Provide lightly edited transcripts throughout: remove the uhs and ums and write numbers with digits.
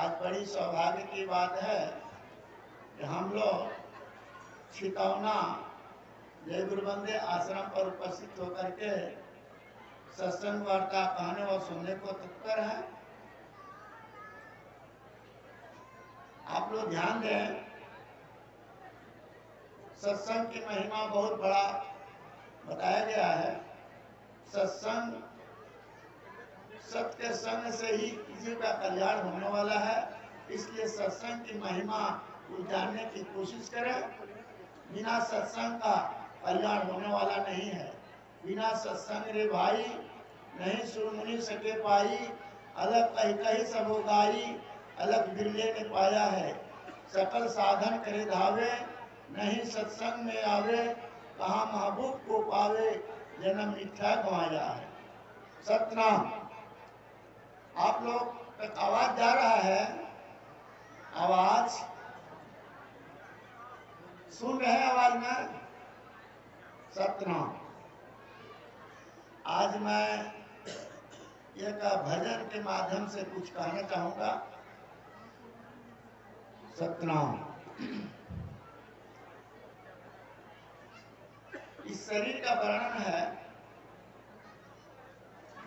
आज बड़ी सौभाग्य की बात है कि हम लोग छितौना जय गुरुबंदे आश्रम पर उपस्थित होकर के सत्संग वार्ता कहने और सुनने को तत्पर है। आप लोग ध्यान दें, सत्संग की महिमा बहुत बड़ा बताया गया है। सत्संग सत्य संग से ही किसी का कल्याण होने वाला है, इसलिए सत्संग की महिमा को जानने की कोशिश करें। बिना सत्संग का कल्याण होने वाला नहीं है। बिना सत्संग रे भाई नहीं सुरमुनि सके पाई, अलग कही कही सब गाई, अलग बिरले ने पाया है। सकल साधन करे धावे, नहीं सत्संग में आवे, कहाँ महबूब को पावे, जन्म मिथ्या गंवाया है। सतनाम। आप लोग तक आवाज जा रहा है? आवाज सुन रहे हैं? आवाज में सतनाम। आज मैं एक भजन के माध्यम से कुछ कहना चाहूंगा। सतनाम। इस शरीर का वर्णन है,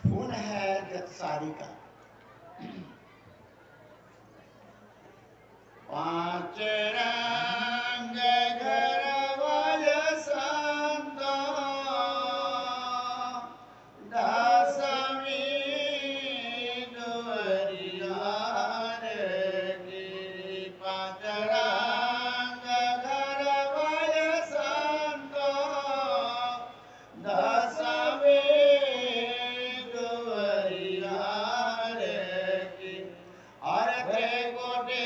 खून है जगसारी का। पांच रंग घरवाय संतो, दसवीं दुअरिया रे गिरी। पांच रंग घरवाय संतो, दसवीं दुअरिया रे गिरी। और थे गोटे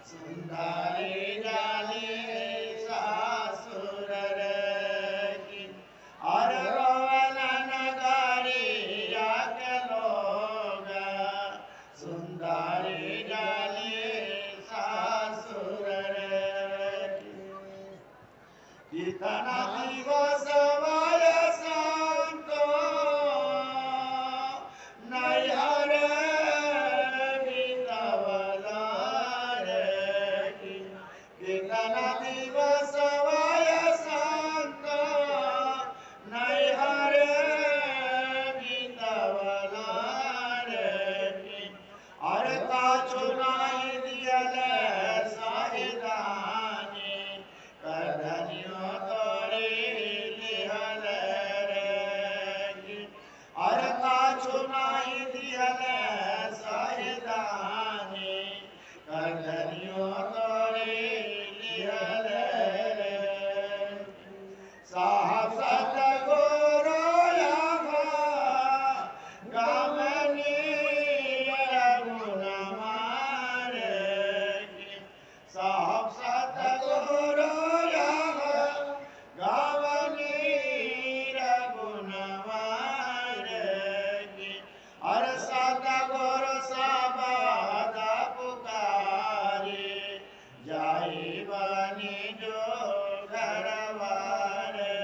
सुंदरी यूं तोरी लिहल साहब सतगुरु गमनी गुण मारे साहब सतगुरु गमनी गुण मारे और सतगुरु सबदा पुकारे जाई बनी जो घरवारे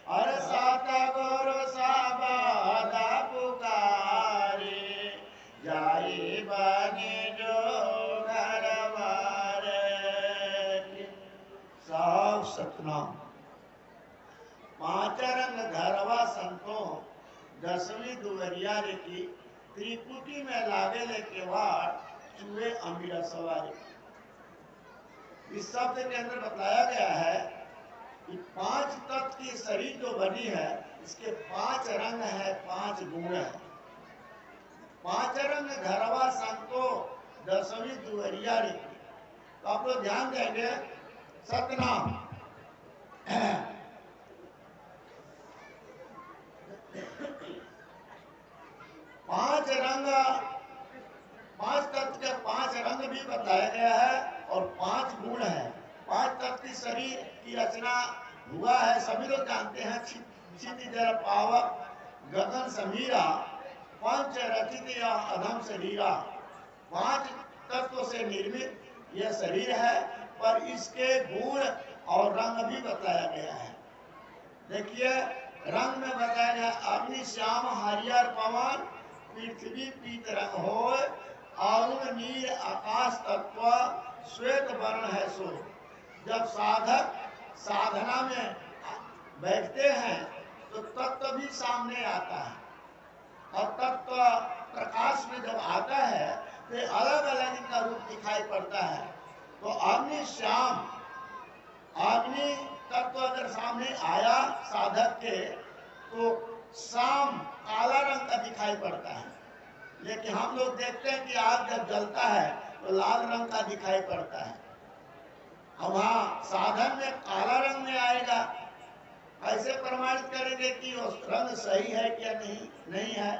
और सतगुरु सबदा पुकारे जाई बनी जो घरवारे साहब सतनाम। पांच रंग घरवा संतों दसवीं दुवरिया रे की त्रिकुटी में लागे ले केवाड़ चूहे अमीरा सवारी। इस शब्द के अंदर बताया गया है कि पांच तत्व की शरीर जो बनी है इसके पांच रंग है, पांच गुण है। पांच रंग घरवा संतो दसवीं दुवरिया रे की। तो आप लोग ध्यान देंगे सतनाम। पांच रंग, पांच तत्व के पांच रंग भी बताया गया है और पांच गुण है। पांच तत्व की शरीर की रचना हुआ है, सभी लोग जानते हैं, क्षिति जल पावक गगन समीरा पंच रचित या अधम शरीरा। पांच तत्वों से निर्मित यह शरीर है, पर इसके गुण और रंग भी बताया गया है। देखिए रंग में बताया गया अग्नि श्याम हरियर पवन पृथ्वी पीत रंग हो अरुण नील आकाश तत्व श्वेत वर्ण है सो। जब साधक साधना में बैठते हैं तो तत्व भी सामने आता है और तत्व प्रकाश में जब आता है तो अलग अलग इनका रूप दिखाई पड़ता है। तो अग्नि श्याम, अग्नि तत्व अगर सामने आया साधक के तो शाम काला रंग का दिखाई पड़ता है, लेकिन हम लोग देखते हैं कि आग जब जलता है तो लाल रंग का दिखाई पड़ता है। अब वहाँ साधन में काला रंग में आएगा, ऐसे प्रमाणित करेंगे कि वो रंग सही है क्या नहीं है।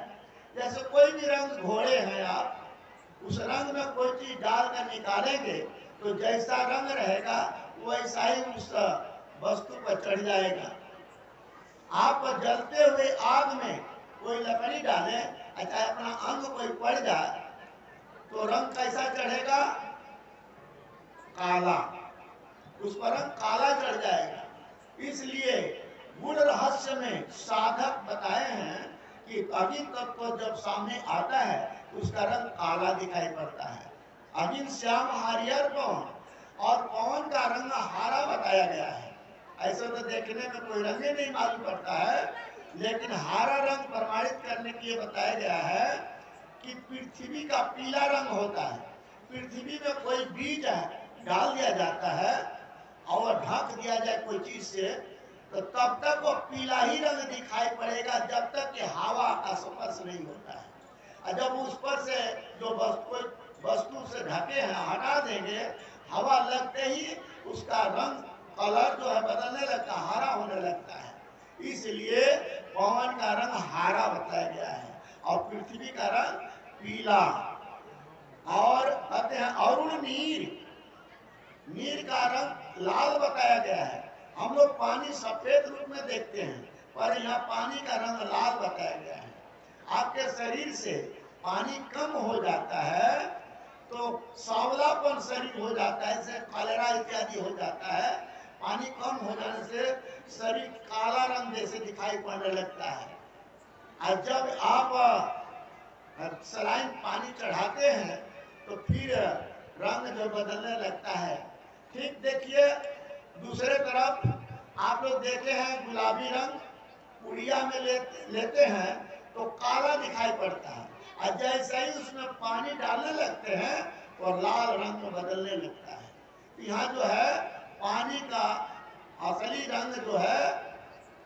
जैसे कोई भी रंग घोड़े हैं, आप उस रंग में कोई चीज डालकर निकालेंगे तो जैसा रंग रहेगा वैसा ही उस वस्तु पर चढ़ जाएगा। आप जलते हुए आग में कोई लकड़ी डाले, चाहे अपना अंग कोई पड़ जाए तो रंग कैसा चढ़ेगा? काला, उस पर रंग काला चढ़ जाएगा। इसलिए गुण रहस्य में साधक बताए हैं कि अग्नि तत्व जब सामने आता है उसका रंग काला दिखाई पड़ता है। अग्नि श्याम हरियर पवन, और पवन का रंग हरा बताया गया है। ऐसे तो देखने में कोई रंग ही नहीं मालूम पड़ता है, लेकिन हरा रंग प्रमाणित करने के लिए बताया गया है कि पृथ्वी का पीला रंग होता है। पृथ्वी में कोई बीज डाल दिया जाता है और ढक दिया जाए कोई चीज से, तो तब तक वो पीला ही रंग दिखाई पड़ेगा जब तक कि हवा का स्पर्श नहीं होता है। और जब उस पर से जो वस्तु से ढके हैं हटा देंगे, हवा लगते ही उसका रंग कलर जो है बदलने लगता है, हरा होने लगता है। इसलिए पवन का रंग हरा बताया गया है और पृथ्वी का रंग पीला। और कहते हैं अरुण नीर, नीर का रंग लाल बताया गया है। हम लोग पानी सफेद रूप में देखते हैं, पर यहाँ पानी का रंग लाल बताया गया है। आपके शरीर से पानी कम हो जाता है तो सांवलापन शरीर हो जाता है, जैसे कॉलेरा इत्यादि हो जाता है। पानी कम हो जाने से शरीर काला रंग जैसे दिखाई पड़ने लगता है। और जब आप सलाइन पानी चढ़ाते हैं तो फिर रंग जो बदलने लगता है। ठीक देखिए दूसरे तरफ आप लोग देखे हैं गुलाबी रंग उड़िया में लेते हैं तो काला दिखाई पड़ता है, और जैसे ही उसमें पानी डालने लगते हैं तो लाल रंग में बदलने लगता है। यहाँ जो है पानी का असली रंग जो है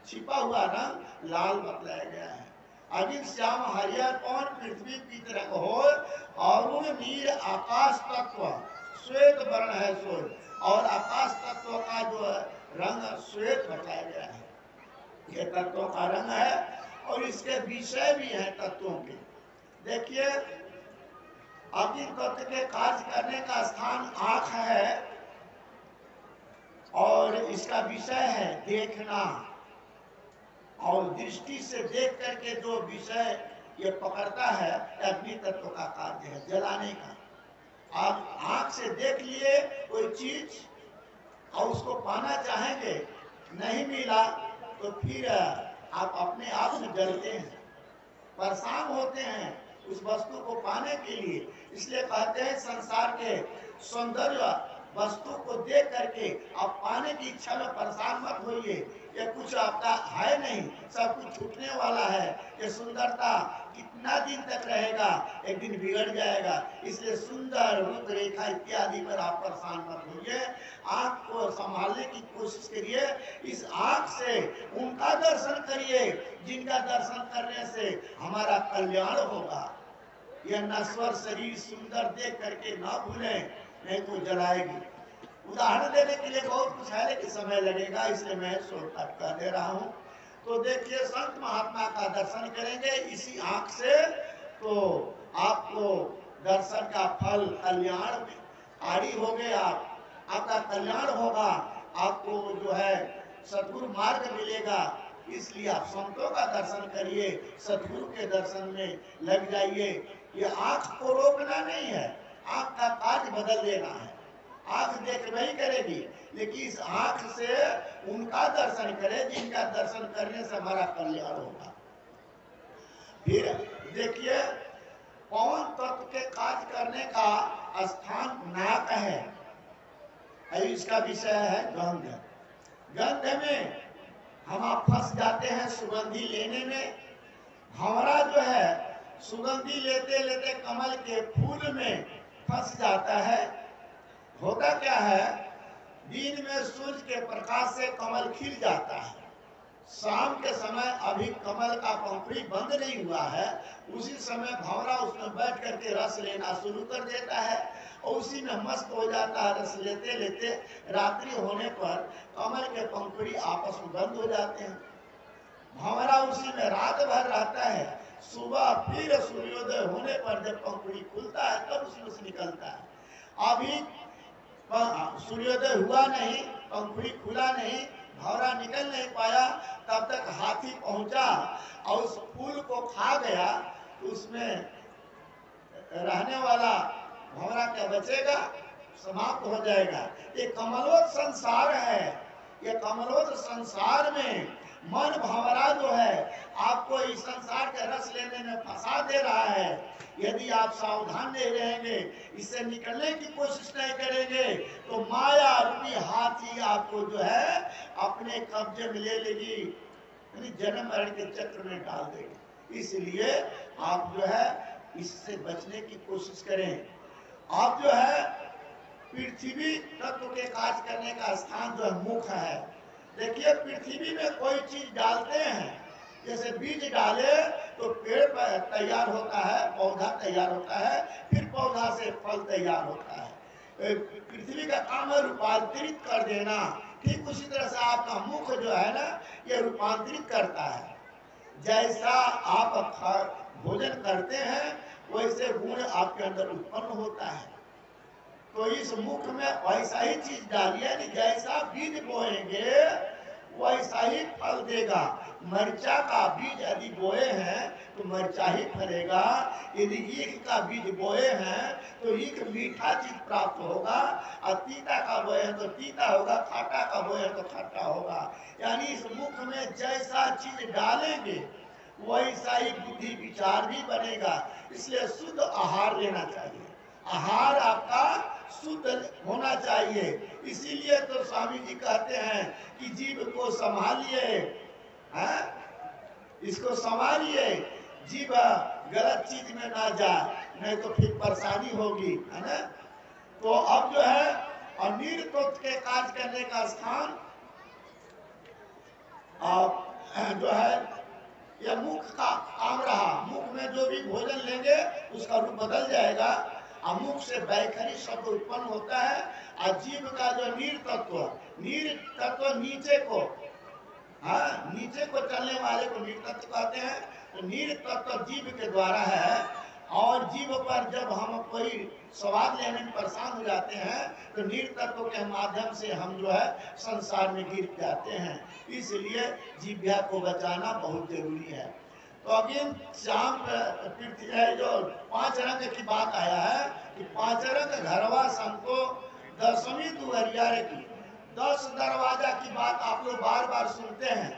छिपा हुआ रंग लाल बतलाया गया है। अगिन श्याम हरियर पवन पृथ्वी पीत रंग हो, अरुण नीर आकाश तत्व श्वेत वर्ण है श्वेत, और आकाश तत्व का जो रंग श्वेत बताया गया है। ये तत्वों का रंग है और इसके विषय भी हैं तत्वों के। देखिए अग्नि तत्व के कार्य करने का स्थान आंख है और इसका विषय है देखना, और दृष्टि से देख करके जो विषय ये पकड़ता है अग्नि तत्व का कार्य है जलाने का। आप आंख से देख लिए कोई चीज और उसको पाना चाहेंगे, नहीं मिला तो फिर आप अपने आप में जलते हैं, परेशान होते हैं उस वस्तु को पाने के लिए। इसलिए कहते हैं संसार के सौंदर्य वस्तु को देख करके आप पाने की इच्छा में परेशान मत होइए। ये कुछ आपका है नहीं, सब कुछ छूटने वाला है। ये सुंदरता कितना दिन तक रहेगा, एक दिन बिगड़ जाएगा। इसलिए सुंदर रूप रेखा इत्यादि पर आप परेशान मत होइए। आंख को संभालने की कोशिश करिए। इस आंख से उनका दर्शन करिए जिनका दर्शन करने से हमारा कल्याण होगा। यह नश्वर शरीर सुंदर देख करके ना भूलें, नहीं तो जलाएगी। उदाहरण देने के लिए बहुत कुछ है लेकिन समय लगेगा, इसलिए मैं शॉर्टकट कर दे रहा हूँ। तो देखिए संत महात्मा का दर्शन करेंगे इसी आंख से, तो आपको दर्शन का फल कल्याण में आड़ी हो गए, आपका कल्याण होगा, आपको जो है सद्गुरु मार्ग मिलेगा। इसलिए आप संतों का दर्शन करिए, सद्गुरु के दर्शन में लग जाइए। ये आंख को रोकना नहीं है, आंख का कार्य बदल देना है। आंख देख नहीं करेगी, लेकिन इस आंख से उनका दर्शन करें जिनका दर्शन करने से हमारा कल्याण होगा। फिर देखिए पवन तत्व के कार्य करने का स्थान नाक है, इसका विषय है गंध। गंध में हम आप फंस जाते हैं सुगंधी लेने में। भंवरा जो है सुगंधी लेते लेते कमल के फूल में फंस जाता है। होता क्या है, दिन में सूर्य के प्रकाश से कमल खिल जाता है, शाम के समय अभी कमल का पंखुड़ी बंद नहीं हुआ है, उसी समय भंवरा उसमें बैठ करके रस लेना शुरू कर देता है और उसी में मस्त हो जाता है। रस लेते लेते रात्रि होने पर कमल के पंखुड़ी आपस में बंद हो जाते हैं। भंवरा उसी में रात भर रहता है, सुबह फिर सूर्योदय होने पर जब पंखुड़ी खुलता है तब उसमें से निकलता है। अभी सूर्योदय हुआ नहीं, पंखुड़ी खुला नहीं, भंवरा निकल नहीं पाया, तब तक हाथी पहुंचा और उस फूल को खा गया, तो उसमें रहने वाला भंवरा क्या बचेगा, समाप्त हो जाएगा। ये कमलोद संसार है। ये कमलोद संसार में मन भंवरा जो है आपको इस संसार के रस लेने में फंसा दे रहा है। यदि आप सावधान नहीं रहेंगे, इससे निकलने की कोशिश नहीं करेंगे, तो माया रूपी हाथी आपको जो है अपने कब्जे में ले लेगी, यानी जन्म मरण के चक्र में डाल देगी। इसलिए आप जो है इससे बचने की कोशिश करें। आप जो है पृथ्वी तत्व के कार्य करने का स्थान जो है मुख है। देखिए पृथ्वी में कोई चीज डालते हैं, जैसे बीज डाले तो पेड़ तैयार होता है, पौधा तैयार होता है, फिर पौधा से फल तैयार होता है। पृथ्वी का काम है रूपांतरित कर देना। ठीक उसी तरह से आपका मुख जो है ना, ये रूपांतरित करता है। जैसा आप भोजन करते हैं वैसे गुण आपके अंदर उत्पन्न होता है। तो इस मुख में वैसा ही चीज डालिए, यानी जैसा बीज बोएंगे वैसा ही फल देगा। मरचा का बीज यदि बोए हैं तो मरचा ही फलेगा, यदि ईख का बीज बोए हैं तो ईख मीठा चीज प्राप्त होगा, और तीता का बोए हैं तो तीता होगा, खट्टा का बोए हैं तो खट्टा होगा। यानी इस मुख में जैसा चीज डालेंगे वैसा ही बुद्धि विचार भी बनेगा। इसलिए शुद्ध आहार लेना चाहिए, आहार आपका शुद्ध होना चाहिए। इसीलिए तो स्वामी जी कहते हैं कि जीव को संभालिए, इसको संभालिए, जीव गलत चीज में ना जाए, नहीं तो फिर परेशानी होगी, है ना। तो अब जो है अमीर तत्व के कार्य करने का स्थान आप जो है यह मुख का काम रहा। मुख में जो भी भोजन लेंगे उसका रूप बदल जाएगा और मुख से वैखरी शब्द उत्पन्न होता है। और जीव का जो नीर तत्व नीचे को, हाँ, नीचे को चलने वाले को नीर तत्व कहते हैं। तो नीर तत्व जीव के द्वारा है। और जीव पर जब हम कोई स्वाद लेने में परेशान हो जाते हैं तो नीर तत्व के माध्यम से हम जो है संसार में गिर जाते हैं। इसलिए जीव्या को बचाना बहुत जरूरी है। तो अभी शाम जो 5 रंग की बात आया है कि 5 रंग घरवा संतो 10वीं दुहरिया की 10 दरवाजा की बात आप लोग बार बार सुनते हैं।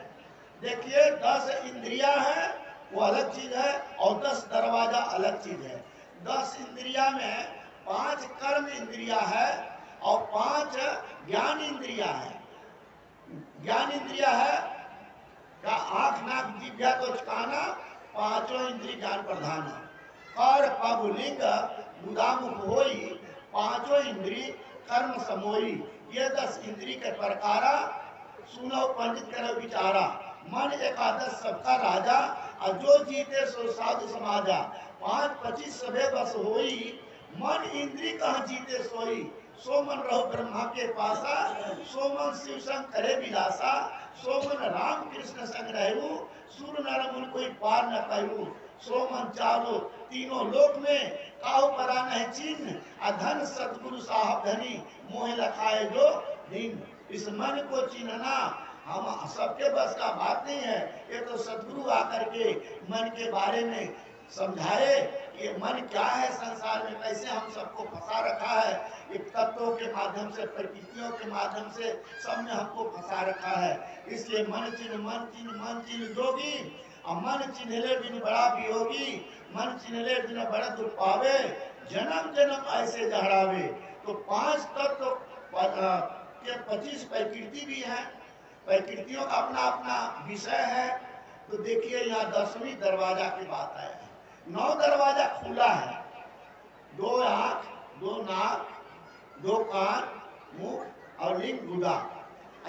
देखिए 10 इंद्रियां हैं वो अलग चीज है और 10 दरवाजा अलग चीज है। 10 इंद्रिया में 5 कर्म इंद्रिया है और 5 ज्ञान इंद्रिया है। ज्ञान इंद्रिया है का आंख नाक जिह्वा तो काना, 5 इंद्रिय ज्ञान प्रधान है। कर पगुलिंग मुदामुख होई, 5 इंद्रिय कर्म समोई। ये 10 इंद्रिय के प्रकारा सुनो पंडित करो विचारा। मन एकादश सबका राजा और जो जीते सो साधु समाजा। 5-25 सभे बस होई, मन इंद्री कहाँ जीते सोई। सो मन रहो ब्रह्मा के पासा, सो मन शिव संग करे विलासा। सो मन राम कृष्ण संग रहू, सुर नर मुन कोई पार न पायू। सो मन चारो तीनों लोक में काहू परा नहीं चिन्ह। अधन सतगुरु साहब धनी मोह लखाए जो दिन। इस मन को चिन्हना हम सबके बस का बात नहीं है। ये तो सतगुरु आकर के मन के बारे में समझाए कि मन क्या है, संसार में कैसे हम सबको फंसा रखा है। एक तत्वों के माध्यम से, प्रकृतियों के माध्यम से सब में हमको फंसा रखा है। इसलिए मन चिन्ह जोगी और मन चिन्हले बिन बड़ा वियोगी। मन चिन्हले बिन बड़ा दुख पावे, जन्म जन्म ऐसे जहरावे। तो 5 तत्व के 25 प्रकृति भी है। प्रकृतियों का अपना अपना विषय है। तो देखिए यहाँ 10वीं दरवाजा की बात है। 9 दरवाजा खुला है। 2 आंख, 2 नाक, 2 कान, मुख और लिंग गुदा।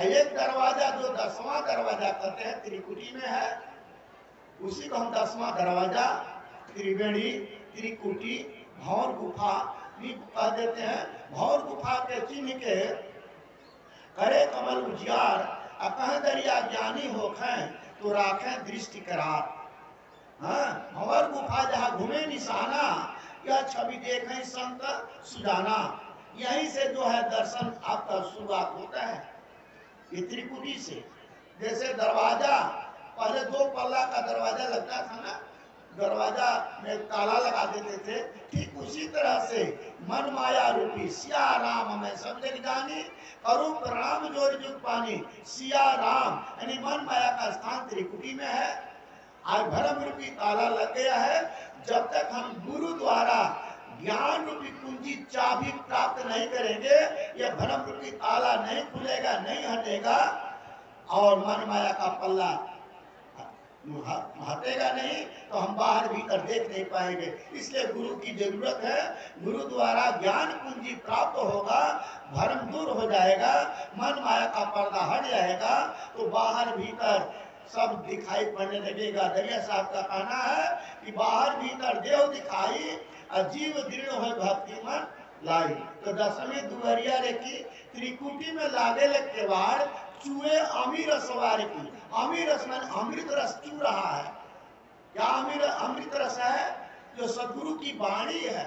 एक दरवाजा जो 10वां दरवाजा कहते हैं त्रिकुटी में है, उसी को हम 10वां दरवाजा त्रिवेणी, त्रिकुटी, भौर गुफा भी कह देते हैं। भौर गुफा के चिन्ह के करे कमल उजियार, कह दरिया ज्ञानी होखें तो राखें दृष्टि करार। हाँ, भंवर गुफा जहाँ घूमे निशाना, यह छवि देखें संत सुजाना। यहीं से जो है दर्शन आपका शुरुआत होता है, ये त्रिकुटी से। जैसे दरवाजा पहले 2 पल्ला का दरवाजा लगता था ना, दरवाजा में ताला लगा देते थे। ठीक उसी तरह से मन माया रूपी सिया राम हमें सब जग जानी, करूं प्रणाम जोड़ जुग पानी। सिया राम यानी मन माया का स्थान त्रिकुटी में है। आज भरम रूपी ताला लग गया है। जब तक हम गुरु द्वारा ज्ञान रूपी कुंजी चाबी प्राप्त नहीं करेंगे, यह भरम रूपी ताला नहीं खुलेगा, नहीं हटेगा और मन माया का पल्ला हटेगा नहीं, तो हम बाहर भीतर देख नहीं पाएंगे। इसलिए गुरु की जरूरत है। गुरु द्वारा ज्ञान कुंजी प्राप्त होगा, भ्रम दूर हो जाएगा, मन माया का पर्दा हट जाएगा, तो बाहर भीतर सब दिखाई पड़ने लगेगा। दरिया साहब का कहना है कि बाहर भीतर देव दिखाई और जीव दृढ़ हो भक्ति मन लाई। तो 10वीं दुहरिया की त्रिकुटी में लागे के बाद चूहे अमीर सवार की। अमीर रस में अमृत रस क्यों रहा है? क्या अमृत रस है? जो सदगुरु की वाणी है,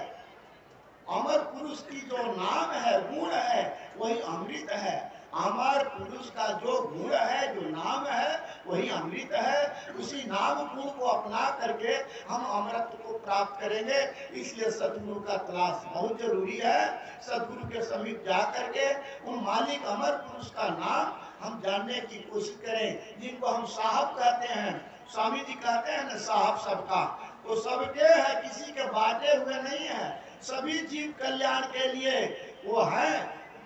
अमर पुरुष की जो नाम है, गुण है, वही अमृत है। अमर पुरुष का जो गुण है, जो नाम है, वही अमृत है। उसी नाम गुण को अपना करके हम अमृत को प्राप्त करेंगे। इसलिए सदगुरु का तलाश बहुत जरूरी है। सदगुरु के समीप जा करके उन मालिक अमर पुरुष का नाम हम जानने की कोशिश करें, जिनको हम साहब कहते हैं। स्वामी जी कहते हैं ना, साहब सबका, वो सबके है, किसी के बांटे हुए नहीं है। सभी जीव कल्याण के लिए वो है,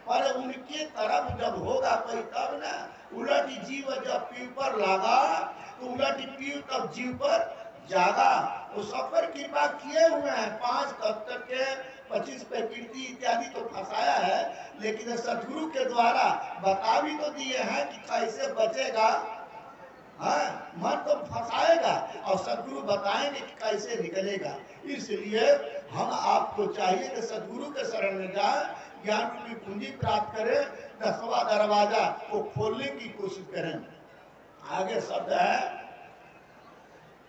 पर उनके तरफ जब होगा कोई तब ना। उलटी जीव जब पीव पर लागा, तो उलटी पीव तब जीव पर जागा। वो सब पर कृपा किए हुए हैं। 5 तत्व के 25 प्रकृति इत्यादि तो फंसाया है, लेकिन सदगुरु के द्वारा बता भी तो दिए हैं कि कैसे बचेगा। हाँ, मन तो फंसाएगा और सदगुरु बताएंगे कि कैसे निकलेगा। इसलिए हम आपको चाहिए कि सदगुरु के शरण में जाए, ज्ञान की पूंजी प्राप्त करें, 10वां दरवाजा को खोलने की कोशिश करें। आगे शब्द है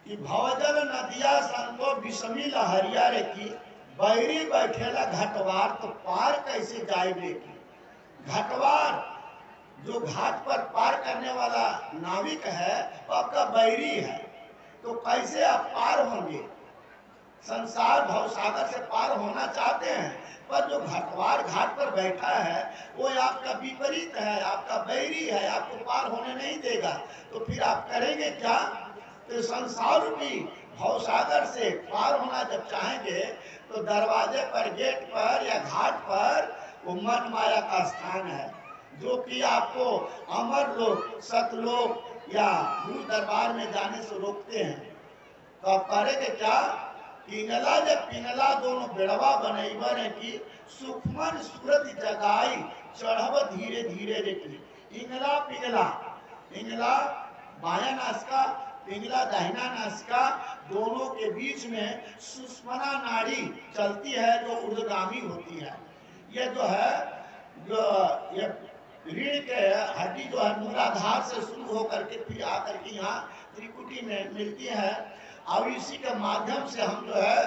कि भवजल नदिया संतो विषमी लहरिया रे की, बैरी बैठेला घटवार तो पार कैसे जाए की। घटवार जो घाट पर पार करने वाला नाविक है वो आपका बैरी है, तो कैसे आप पार होंगे। संसार भवसागर से पार होना चाहते हैं, पर जो घटवार घाट पर बैठा है वो आपका विपरीत है, आपका बैरी है, आपको पार होने नहीं देगा। तो फिर आप करेंगे क्या। तो संसार रूपी भवसागर से पार होना जब चाहेंगे तो दरवाजे पर, गेट पर या घाट पर वो मन माया का स्थान है, जो कि आपको अमर लोग, सतलोक या गुरु दरबार में जाने से रोकते हैं। तो आप करेंगे क्या। पिंगला जब पिंगला दोनों बेड़वा बनैबर है कि सुखमन सूरत जगाई चढ़ब धीरे धीरे रे की। इंगला पिंगला, इंगला बाया नासिका, पिंगला दाहिना नासिका, दोनों के बीच में सुषमना नाड़ी चलती है जो ऊर्ध्वगामी होती है। ये जो है, जो ये रीढ़ के हड्डी जो है मूलाधार से शुरू होकर के फिर आकर के यहाँ त्रिकुटी में मिलती है, और इसी के माध्यम से हम जो है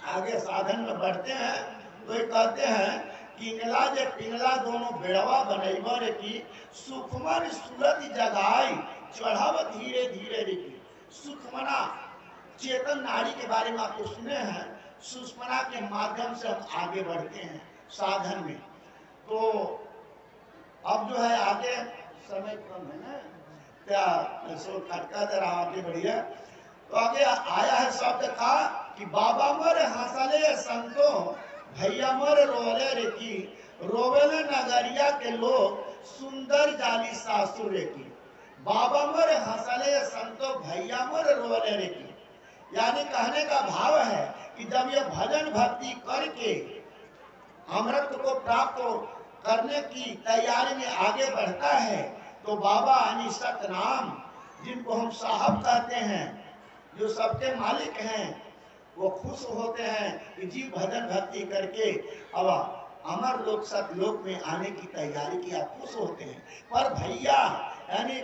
आगे साधन में बढ़ते हैं। तो ये कहते हैं कि इंगला जे पिंगला दोनों बेड़वा बनैबर की सुखमन सूरत जगाई चढ़ाव धीरे धीरे रीति। सुखमना चेतन नाड़ी के बारे में आपको सुने हैं, सुषमना के माध्यम से हम आगे बढ़ते हैं साधन में। तो अब जो है आगे समय कम है ना, क्या खटका दे रहा, आगे बढ़िए। तो आगे आया है शब्द का कि बाबा मोर हंसले संतो भैया मोर रोले रे की, रोवेले नगरिया के लोग सुंदर जाली सासुर रे की। बाबा मोर हंसले संतो भैया मोर रोले रे की, यानी कहने का भाव है कि जब ये भजन भक्ति करके अमृत को प्राप्त करने की तैयारी में आगे बढ़ता है तो बाबा यानी सतनाम, जिनको हम साहब कहते हैं, जो सबके मालिक हैं, वो खुश होते हैं कि जीव भजन भक्ति करके अब अमर लोक सतलोक में आने की तैयारी की, आप खुश होते हैं। पर भैया यानी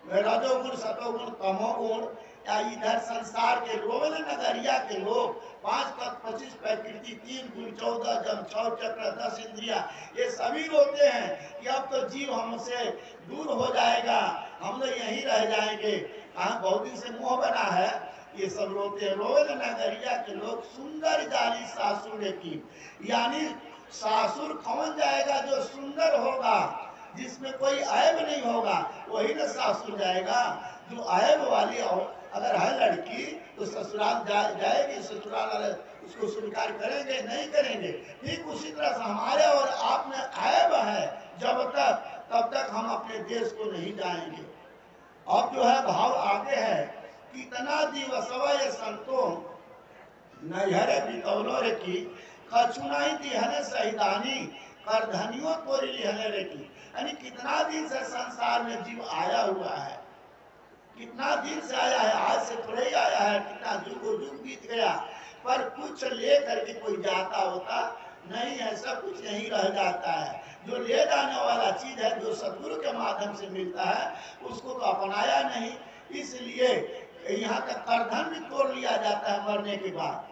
रजोगुण सतोगुण तमोगुण या इधर संसार के रोवेल नगरिया के लोग 5 तक 25 प्रकृति 3 गुण 14 जम 6 चक्र 10 इंद्रिया, ये सभी रोते हैं कि अब तो जीव हमसे दूर हो जाएगा, हम लोग यहीं रह जाएंगे, कहाँ बहुत दिन से मोह बना है, ये सब रोते हैं। रोवेल नगरिया के लोग सुंदर जाली सासुर की, यानी सासुर कौन जाएगा जो सुंदर होगा, जिसमें कोई ऐब नहीं होगा, वही ना सासुर जाएगा। जो ऐब वाली और अगर है लड़की तो ससुराल जाएगी, ससुराल वाले उसको स्वीकार करेंगे नहीं करेंगे। ठीक उसी तरह से हमारे और आप में ऐब है जब तक, तब तक हम अपने देश को नहीं जाएंगे। अब जो है भाव आगे है, कितना दिवसवा ये संतो नैहरे बितौलो रे की, कछुनाई दिहने सहिदानी करधनियों तोरी लिहने रे की। यानी कितना दिन से संसार में जीव आया हुआ है, कितना दिन से आया है, आज से थोड़े ही आया है, कितना युग बीत गया, पर कुछ ले करके कोई जाता होता नहीं है, सब कुछ यहीं रह जाता है। जो ले जाने वाला चीज है, जो सतगुरु के माध्यम से मिलता है, उसको तो अपनाया नहीं, इसलिए यहाँ तक करधन भी तोड़ लिया जाता है मरने के बाद।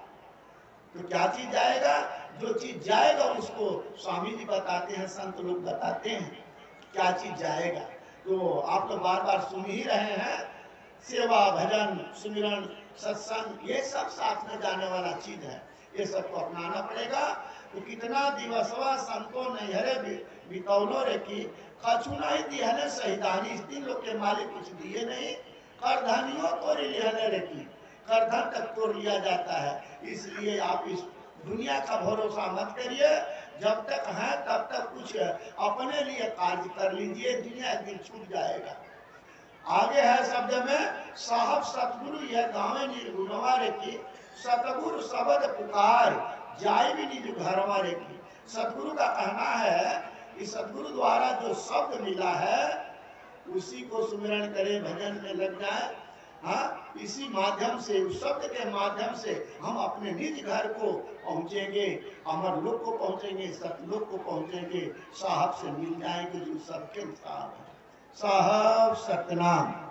तो क्या चीज जाएगा, जो चीज जाएगा उसको स्वामी जी बताते हैं, संत लोग बताते हैं क्या चीज जाएगा। तो आप लोग बार बार सुन ही रहे हैं, सेवा भजन सुमिरन सत्संग ये सब साथ में जाने वाला चीज है, ये सबको अपनाना पड़ेगा। तो कितना दिवसवा संतो नैहरे बितौलो रे की, कछुना ही दिहने सहिदानी, इस दिन लोग के मालिक कुछ दिए नहीं, करधनियों तोड़ी लिहने रे की, करधन तक तोड़ लिया जाता है। इसलिए आप इस दुनिया का भरोसा मत करिए, जब तक है तब तक कुछ अपने लिए कार्य कर लीजिए, दुनिया एक दिन छूट जाएगा। आगे है शब्द में साहब सतगुरु यह गाँव निर्गुणवा रे की, सतगुरु शब्द पुकार जाय भी निज घरवा रे की। सतगुरु का कहना है कि सतगुरु द्वारा जो शब्द मिला है उसी को सुमिरन करे, भजन में लग जाए। हाँ, इसी माध्यम से, उस शब्द के माध्यम से हम अपने निज घर को पहुंचेंगे, अमर लोक को पहुंचेंगे, सतलोक को पहुंचेंगे, साहब से मिल जाएंगे जो सबके साहब है। साहब सतनाम।